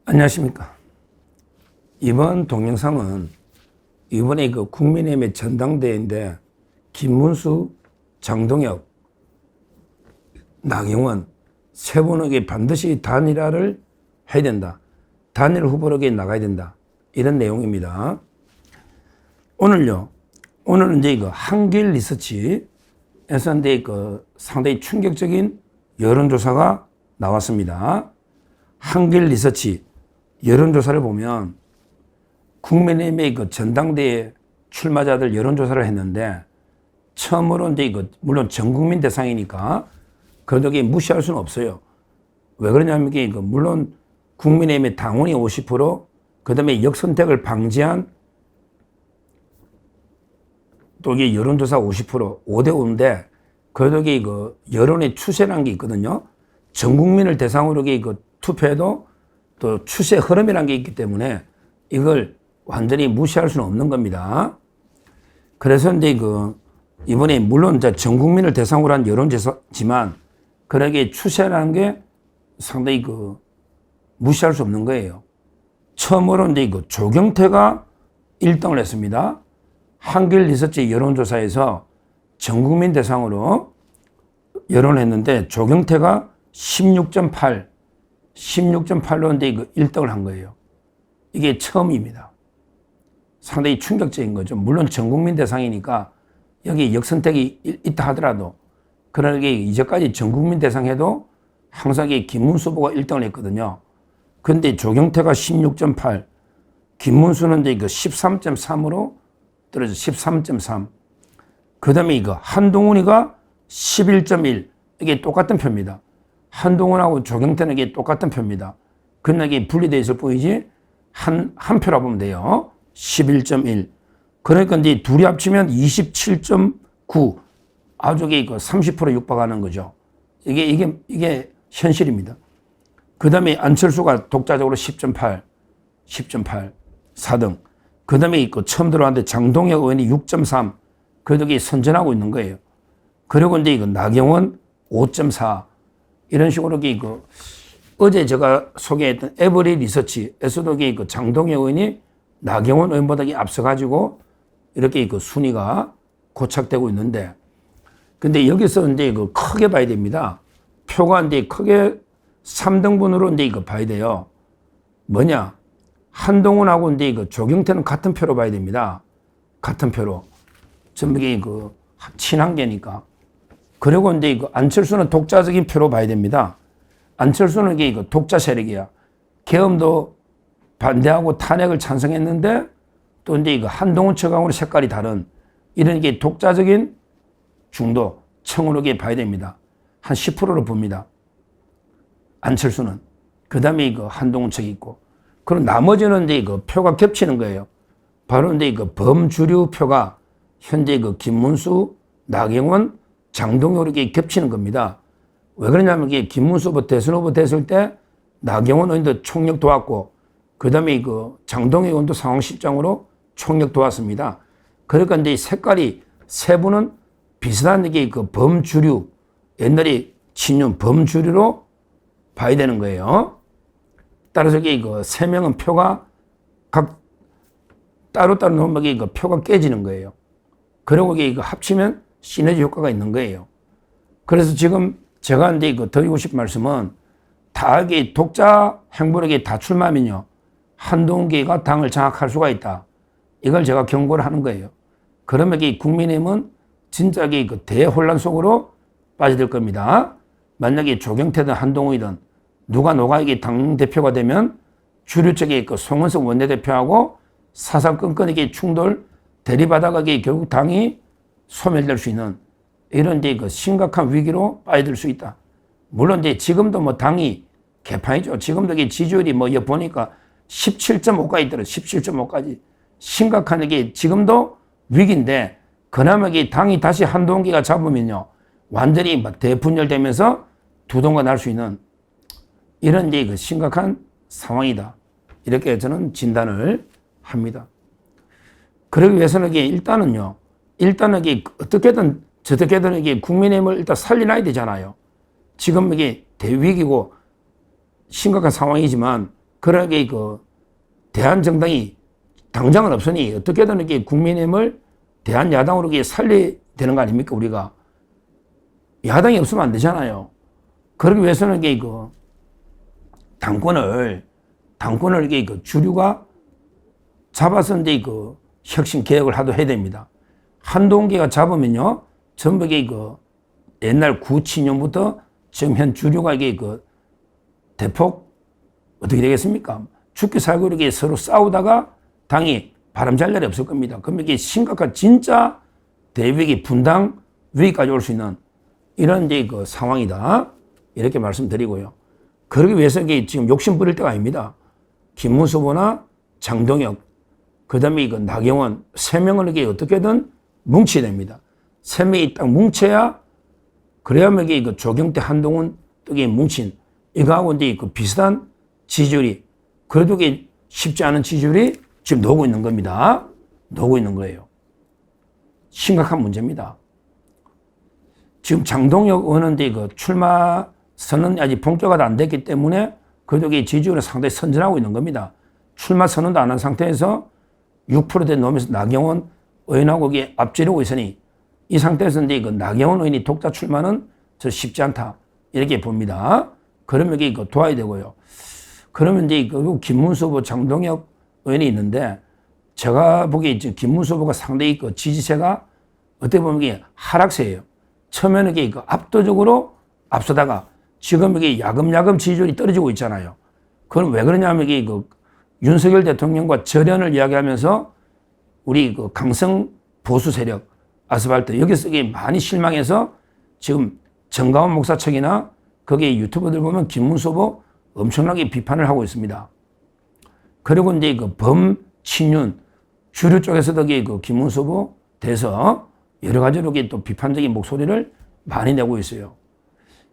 안녕하십니까. 이번 동영상은 이번에 국민의힘의 전당대회인데 김문수, 장동혁, 나경원 세 분에게 반드시 단일화를 해야 된다. 단일 후보에게 나가야 된다. 이런 내용입니다. 오늘은 이제 한길 리서치에서 이제 상당히 충격적인 여론조사가 나왔습니다. 한길 리서치 여론조사를 보면 국민의힘의 전당대회 출마자들 여론조사를 했는데 처음으로 이제 물론 전 국민 대상이니까 그래도 무시할 수는 없어요. 왜 그러냐면 물론 국민의힘의 당원이 50%, 그 다음에 역선택을 방지한 또 이게 여론조사 50%, 5대5인데 그래도 여론의 추세라는 게 있거든요. 전 국민을 대상으로 투표해도 또 추세 흐름이라는 게 있기 때문에 이걸 완전히 무시할 수는 없는 겁니다. 그래서 이제 이번에 물론 전 국민을 대상으로 한 여론조사지만 그러게 추세라는 게 상당히 무시할 수 없는 거예요. 처음으로 이제 조경태가 1등을 했습니다. 한길 리서치 여론조사에서 전 국민 대상으로 여론을 했는데 조경태가 16.8로 이제 1등을 한 거예요. 이게 처음입니다. 상당히 충격적인 거죠. 물론 전 국민 대상이니까 여기 역선택이 있다 하더라도 그러게 이제까지 전 국민 대상 해도 항상 김문수 후보가 1등을 했거든요. 근데 조경태가 16.8, 김문수는 이제 13.3으로 떨어져 13.3. 그 다음에 한동훈이가 11.1. 이게 똑같은 표입니다. 한동훈하고 조경태는 이게 똑같은 표입니다. 그러나 이게 분리되어 있을 뿐이지 한 표라 보면 돼요. 11.1. 그러니까 이제 둘이 합치면 27.9. 아주 30% 육박하는 거죠. 이게 현실입니다. 그 다음에 안철수가 독자적으로 10.8, 4등. 그 다음에 처음 들어왔는데 장동혁 의원이 6.3. 그래도 선전하고 있는 거예요. 그리고 이제 나경원 5.4. 이런 식으로 어제 제가 소개했던 에브리 리서치에서도 장동혁 의원이 나경원 의원보다 앞서가지고 이렇게 순위가 고착되고 있는데 근데 여기서 이제 크게 봐야 됩니다. 표가 이제 크게 3등분으로 이제 봐야 돼요. 뭐냐? 한동훈하고 이제 조경태는 같은 표로 봐야 됩니다. 같은 표로. 전부 이게 친한계니까. 그리고 이제 안철수는 독자적인 표로 봐야 됩니다. 안철수는 이게 독자 세력이야. 계엄도 반대하고 탄핵을 찬성했는데 또 이제 한동훈 측하고는 색깔이 다른 이런 게 독자적인 중도 청으로 봐야 됩니다. 한 10%로 봅니다. 안철수는. 그 다음에 한동훈 측이 있고. 그리고 나머지는 이제 표가 겹치는 거예요. 바로 이제 범주류 표가 현재 김문수, 나경원, 장동혁 이렇게 겹치는 겁니다. 왜 그러냐면 김문수 후보 대선 후보 됐을 때 나경원 의원도 총력 도왔고 그 다음에 장동혁 의원도 상황실장으로 총력 도왔습니다. 그러니까 이제 색깔이 세 분은 비슷한 범주류, 옛날에 친윤 범주류로 봐야 되는 거예요. 따라서 세 명은 표가 각 따로따로 놓으면 표가 깨지는 거예요. 그리고 합치면 시너지 효과가 있는 거예요. 그래서 지금 제가 이제 드리고 싶은 말씀은 다 독자 행보력에 다 출마하면요. 한동훈계가 당을 장악할 수가 있다. 이걸 제가 경고를 하는 거예요. 그러면 국민의힘은 진짜 대혼란 속으로 빠져들 겁니다. 만약에 조경태든 한동훈이든 누가 당대표가 되면 주류 쪽에 송원석 원내대표하고 사사건건하게 충돌, 대립하다가 결국 당이 소멸될 수 있는 이런 심각한 위기로 빠져들 수 있다. 물론 지금도 당이 개판이죠. 지금도 지지율이 보니까 17.5까지 떨어져. 17.5까지. 심각한 지금도 위기인데 그나마 당이 다시 한동훈계가 잡으면요. 완전히 대분열되면서 두동강 날 수 있는 이런 심각한 상황이다. 이렇게 저는 진단을 합니다. 그러기 위해서는 일단은 어떻게든 저떻게든 국민의힘을 일단 살려놔야 되잖아요. 지금 이게 대위기고 심각한 상황이지만 그러게 그 대한정당이 당장은 없으니 어떻게든 이렇게 국민의힘을 대한야당으로 살려야 되는 거 아닙니까, 우리가? 야당이 없으면 안 되잖아요. 그러기 위해서는 이게 그 당권을 이게 그 주류가 잡아서 이제 그 혁신 개혁을 하도 해야 됩니다. 한동훈계가 잡으면요, 전부 이게 그 옛날 97년부터 지금 현 주류가 이게 그 대폭 어떻게 되겠습니까? 죽기 살고 이렇게 서로 싸우다가 당이 바람 잘 날이 없을 겁니다. 그러면 이게 심각한 진짜 대위기 분당 위기까지 올 수 있는 이런 이제 그 상황이다. 이렇게 말씀드리고요. 그러기 위해서 이게 지금 욕심 부릴 때가 아닙니다. 김문수 후보나 장동혁, 그 다음에 그 나경원, 세 명을 이게 어떻게든 뭉쳐야 됩니다. 세 명이 딱 뭉쳐야, 그래야만 이게 그 조경태, 한동훈 이게 뭉친, 이거하고 이제 그 비슷한 지지율이, 그래도 이게 쉽지 않은 지지율이 지금 나오고 있는 겁니다. 나오고 있는 거예요. 심각한 문제입니다. 지금 장동혁 의원인데 그 출마 선언이 아직 본격화도 안 됐기 때문에 그래도 지지율은 상당히 선전하고 있는 겁니다. 출마 선언도 안 한 상태에서 6%대 넘으면서 나경원 의원하고 앞지르고 있으니 이 상태에서 이제 그 나경원 의원이 독자 출마는 저 쉽지 않다. 이렇게 봅니다. 그러면 이게 도와야 되고요. 그러면 이제 그 김문수 후보, 장동혁 의원이 있는데 제가 보기에 김문수 후보가 상당히 그 지지세가 어떻게 보면 이게 하락세예요. 처음에는 이게 그 압도적으로 앞서다가 지금 이게 야금야금 지지율이 떨어지고 있잖아요. 그건 왜 그러냐면 이게 그 윤석열 대통령과 절연을 이야기하면서 우리 그 강성 보수 세력, 아스팔트, 여기서 이게 많이 실망해서 지금 정가원 목사 측이나 거기에 유튜버들 보면 김문수 후보 엄청나게 비판을 하고 있습니다. 그리고 이제 그 범친윤, 주류 쪽에서도 그 김문수 후보 대해서 여러 가지로 또 비판적인 목소리를 많이 내고 있어요.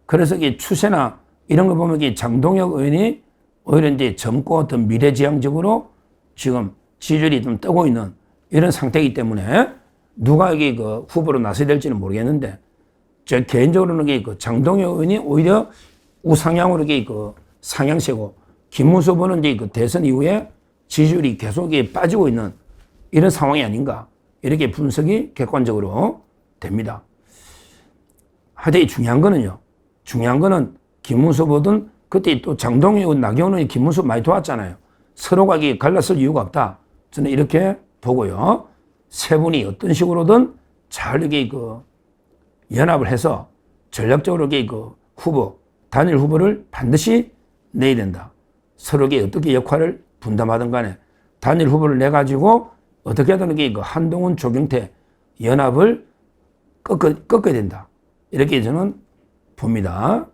그래서 이게 추세나 이런 거 보면 이게 장동혁 의원이 오히려 이제 젊고 어떤 미래지향적으로 지금 지지율이 좀 뜨고 있는 이런 상태이기 때문에 누가 이게 그 후보로 나서야 될지는 모르겠는데, 저 개인적으로는 이게 그 장동혁 의원이 오히려 우상향으로 이게 그 상향세고, 김문수 후보는 이제 그 대선 이후에 지지율이 계속 빠지고 있는 이런 상황이 아닌가, 이렇게 분석이 객관적으로 됩니다. 하여튼 중요한 거는 김문수 후보든 그때 또 장동혁, 나경원이 김문수 많이 도왔잖아요. 서로가 갈랐을 이유가 없다. 저는 이렇게 보고요. 세 분이 어떤 식으로든 잘 이게 그 연합을 해서 전략적으로 이게 그 후보, 단일 후보를 반드시 내야 된다. 서로에게 어떻게 역할을 분담하든 간에 단일 후보를 내가지고 어떻게든 이게 그 한동훈, 조경태 연합을 꺾어야 된다. 이렇게 저는 봅니다.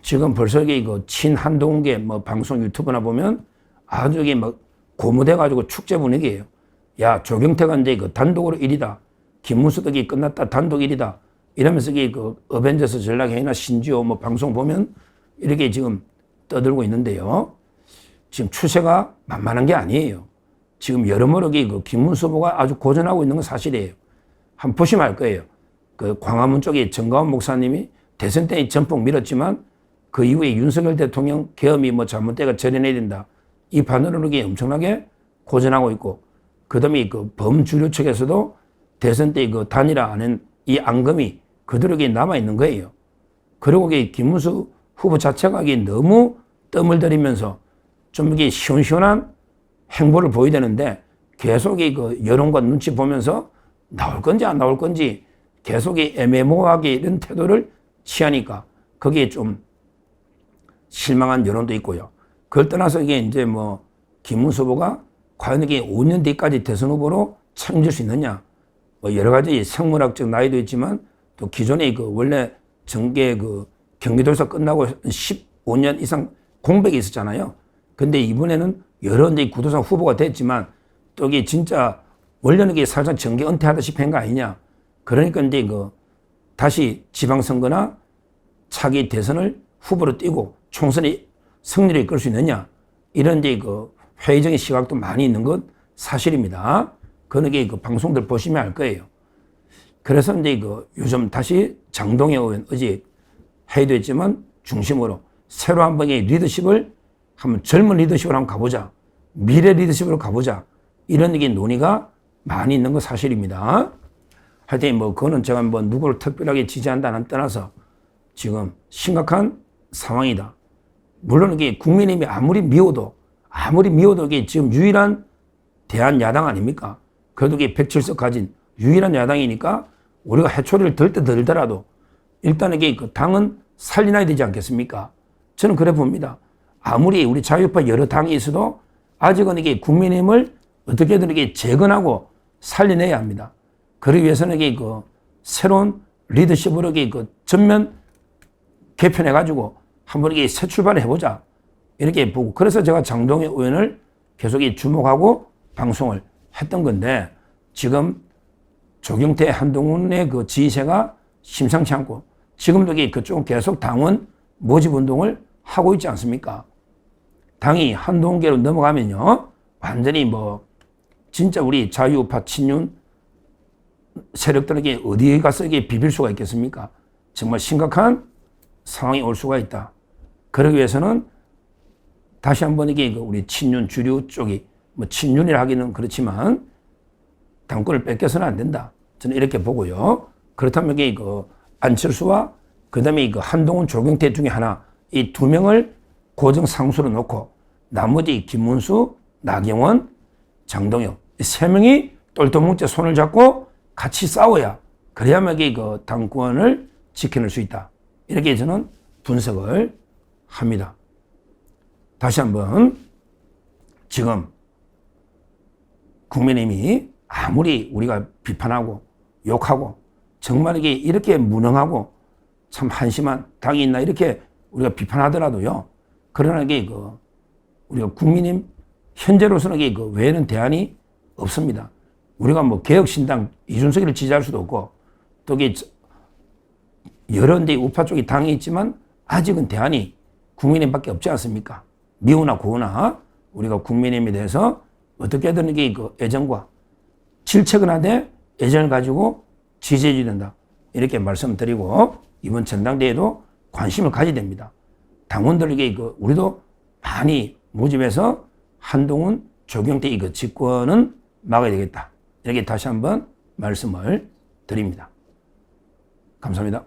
지금 벌써 이게 그 친한동훈계 뭐 방송 유튜브나 보면 아주 이게 막 고무돼가지고 축제 분위기예요. 야, 조경태가 이제 그 단독으로 1위다. 김문수도 끝났다. 단독 1위다. 이러면서 이게 그 어벤져스 전략회의나 신지호 뭐 방송 보면 이렇게 지금 떠들고 있는데요. 지금 추세가 만만한 게 아니에요. 지금 여러모로 그 김문수 후보가 아주 고전하고 있는 건 사실이에요. 한번 보시면 알 거예요. 그 광화문 쪽에 정가원 목사님이 대선 때 전폭 밀었지만 그 이후에 윤석열 대통령 계엄이 뭐 잘못돼가 절연해야 된다. 이 반으로 엄청나게 고전하고 있고, 그 다음에 그 범주류 측에서도 대선 때 그 단일화 하는 이 앙금이 그대로 남아있는 거예요. 그리고 김문수 후보 자체가 너무 떠물들이면서 좀 이게 시원시원한 행보를 보여야 되는데 계속 그 여론과 눈치 보면서 나올 건지 안 나올 건지 계속 애매모호하게 이런 태도를 취하니까 거기에 좀 실망한 여론도 있고요. 그걸 떠나서 이게 이제 뭐 김문수 후보가 과연 이게 5년 뒤까지 대선 후보로 책임질 수 있느냐. 뭐 여러 가지 생물학적 나이도 있지만 또 기존에 그 원래 정계 그 경기도에서 끝나고 15년 이상 공백이 있었잖아요. 근데 이번에는 여러 이제 구도상 후보가 됐지만 또 이게 진짜 원래는 이게 살짝 정계 은퇴하다시피 한 거 아니냐. 그러니까 이제 그 다시 지방선거나 차기 대선을 후보로 띄고 총선에 승리를 이끌 수 있느냐. 이런 이제 그 회의적인 시각도 많이 있는 건 사실입니다. 그런 게 그 방송들 보시면 알 거예요. 그래서 이제 그 요즘 다시 장동혁 의원 어제 회의도 했지만 중심으로 새로 한 번의 리더십을 한번 젊은 리더십으로 한번 가보자. 미래 리더십으로 가보자. 이런 게 논의가 많이 있는 건 사실입니다. 하여튼 뭐 그거는 제가 뭐 누구를 특별하게 지지한다는 떠나서 지금 심각한 상황이다. 물론 이게 국민의힘이 아무리 미워도 이게 지금 유일한 대한야당 아닙니까? 그래도 이게 107석 가진 유일한 야당이니까 우리가 해초리를 들 때 들더라도 일단 이게 그 당은 살려놔야 되지 않겠습니까? 저는 그래 봅니다. 아무리 우리 자유파 여러 당이 있어도 아직은 이게 국민의힘을 어떻게든 이게 재건하고 살려내야 합니다. 그러기 위해서는 이게 그 새로운 리더십으로 이게 그 전면 개편해가지고 한번 이게 새 출발을 해보자. 이렇게 보고. 그래서 제가 장동혁 의원을 계속 주목하고 방송을 했던 건데 지금 조경태, 한동훈의 그 지지세가 심상치 않고 지금도 그쪽은 계속 당원 모집 운동을 하고 있지 않습니까? 당이 한동훈계로 넘어가면요. 완전히 뭐 진짜 우리 자유우파 친윤 세력들에게 어디에 가서 이게 비빌 수가 있겠습니까? 정말 심각한 상황이 올 수가 있다. 그러기 위해서는 다시 한번 이게 우리 친윤 주류 쪽이 뭐 친윤이라 하기는 그렇지만 당권을 뺏겨서는 안 된다. 저는 이렇게 보고요. 그렇다면 이게 그 안철수와 그다음에 그 한동훈, 조경태 중에 하나 이 두 명을 고정 상수로 놓고 나머지 김문수, 나경원, 장동혁 이 세 명이 똘똘 뭉쳐 손을 잡고 같이 싸워야 그래야만 이게 그 당권을 지켜낼 수 있다. 이렇게 저는 분석을 합니다. 다시 한번 지금 국민의힘이 아무리 우리가 비판하고 욕하고 정말 이게 이렇게 무능하고 참 한심한 당이 있나 이렇게 우리가 비판하더라도요. 그러나 이게 그 우리가 국민의힘 현재로서는 이게 그 외에는 대안이 없습니다. 우리가 뭐 개혁신당 이준석이를 지지할 수도 없고 또 이게 여러 데 우파 쪽에 당이 있지만 아직은 대안이 국민의힘밖에 없지 않습니까? 미우나 고우나 우리가 국민의힘에 대해서 어떻게든 이게 그 애정과 질책은 하되 애정을 가지고 지지해줘야 된다. 이렇게 말씀드리고 이번 전당대회도 관심을 가져야 됩니다. 당원들에게 그 우리도 많이 모집해서 한동훈, 조경태 이거 집권은 막아야 되겠다. 이렇게 다시 한번 말씀을 드립니다. 감사합니다.